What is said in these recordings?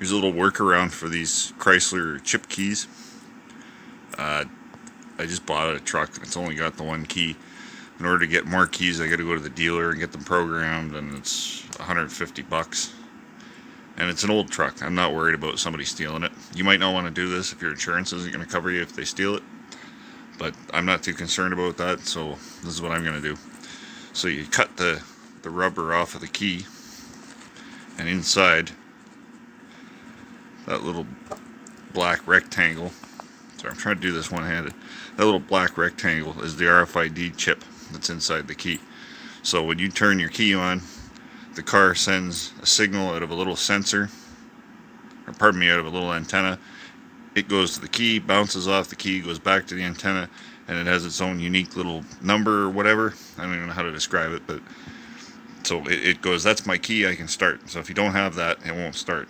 Here's a little workaround for these Chrysler chip keys. I just bought a truck and it's only got the one key. In order to get more keys, I got to go to the dealer and get them programmed, and it's $150. And it's an old truck. I'm not worried about somebody stealing it. You might not want to do this if your insurance isn't going to cover you if they steal it, but I'm not too concerned about that, so this is what I'm going to do. So you cut the rubber off of the key, and inside that little black rectangle, sorry, I'm trying to do this one-handed, that little black rectangle is the RFID chip that's inside the key. So when you turn your key on, the car sends a signal out of a little sensor, or pardon me, out of a little antenna. It goes to the key, bounces off the key, goes back to the antenna, and it has its own unique little number or whatever. I don't even know how to describe it, but so it goes, that's my key, I can start. So if you don't have that, it won't start.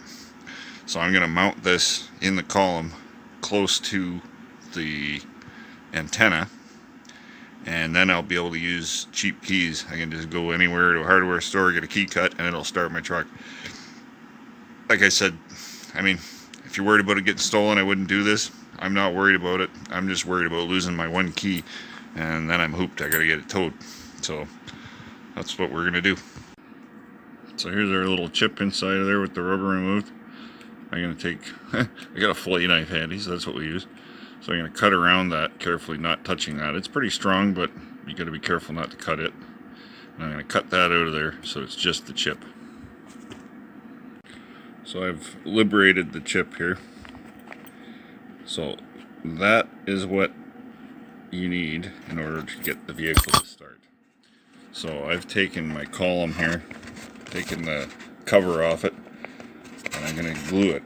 So I'm going to mount this in the column close to the antenna, and then I'll be able to use cheap keys. I can just go anywhere to a hardware store, get a key cut, and it'll start my truck. Like I said, I mean, if you're worried about it getting stolen, I wouldn't do this. I'm not worried about it. I'm just worried about losing my one key, and then I'm hooped. I gotta get it towed. So that's what we're gonna do. So here's our little chip inside of there with the rubber removed. I'm gonna take, I got a fillet knife handy, so that's what we use. So I'm gonna cut around that carefully, not touching that. It's pretty strong, but you gotta be careful not to cut it. And I'm gonna cut that out of there so it's just the chip. So I've liberated the chip here. So that is what you need in order to get the vehicle to start. So I've taken my column here, taken the cover off it, and I'm going to glue it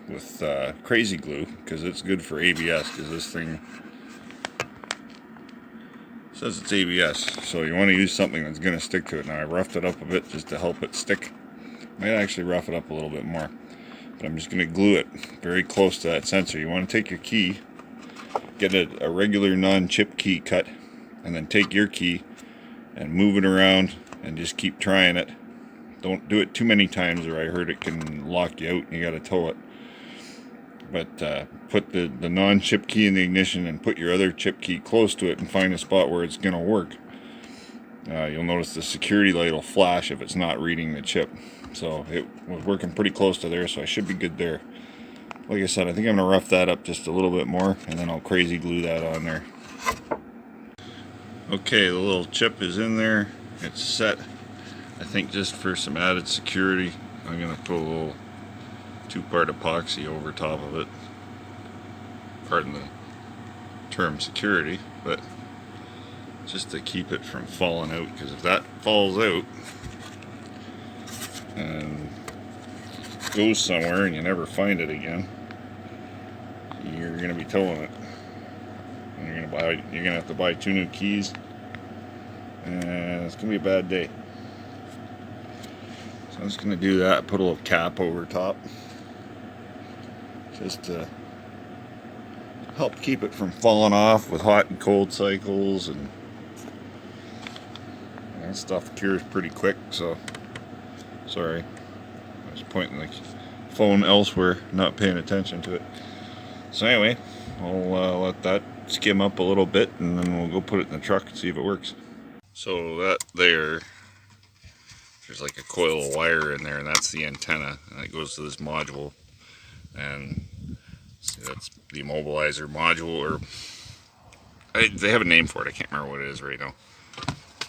with crazy glue, because it's good for ABS, because this thing says it's ABS. So you want to use something that's going to stick to it. Now I roughed it up a bit just to help it stick. Might actually rough it up a little bit more, but I'm just going to glue it very close to that sensor. You want to take your key, get a regular non-chip key cut, and then take your key and move it around and just keep trying it. Don't do it too many times, or I heard it can lock you out and you got to tow it. But put the non-chip key in the ignition and put your other chip key close to it and find a spot where it's going to work. You'll notice the security light will flash if it's not reading the chip. So it was working pretty close to there, so I should be good there. Like I said, I think I'm going to rough that up just a little bit more, and then I'll crazy glue that on there. Okay, the little chip is in there. It's set. I think just for some added security, I'm going to put a little 2-part epoxy over top of it. Pardon the term security, but just to keep it from falling out, because if that falls out and goes somewhere and you never find it again, you're going to be towing it. And you're going to have to buy 2 new keys, and it's going to be a bad day. So I'm just going to do that, put a little cap over top, just to help keep it from falling off with hot and cold cycles, and that stuff cures pretty quick. So sorry, I was pointing the phone elsewhere, not paying attention to it. So anyway, I'll let that skim up a little bit, and then we'll go put it in the truck and see if it works. So that there's like a coil of wire in there, and that's the antenna, and it goes to this module. And see, that's the immobilizer module, or they have a name for it. I can't remember what it is right now.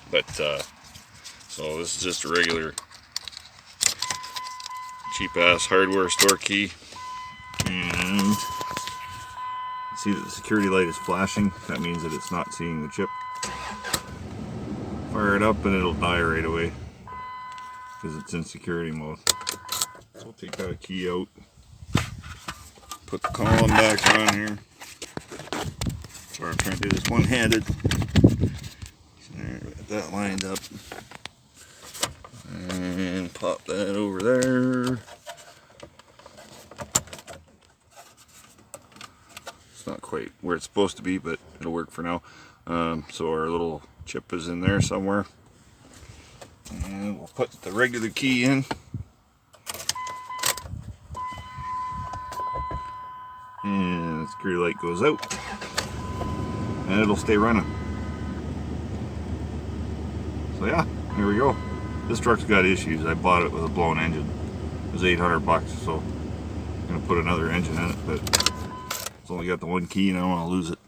But so this is just a regular cheap-ass hardware store key, and see that the security light is flashing. That means that it's not seeing the chip. Fire it up and it'll die right away because it's in security mode. So we'll take that key out, put the column back on here. Sorry, I'm trying to do this one-handed. Get that lined up and pop that over there. It's not quite where it's supposed to be, but it'll work for now. So our little chip is in there somewhere, and we'll put the regular key in. and the security light goes out, and it'll stay running. So yeah, here we go. This truck's got issues. I bought it with a blown engine. It was 800 bucks, so I'm gonna put another engine in it, but it's only got the one key and I don't want to lose it.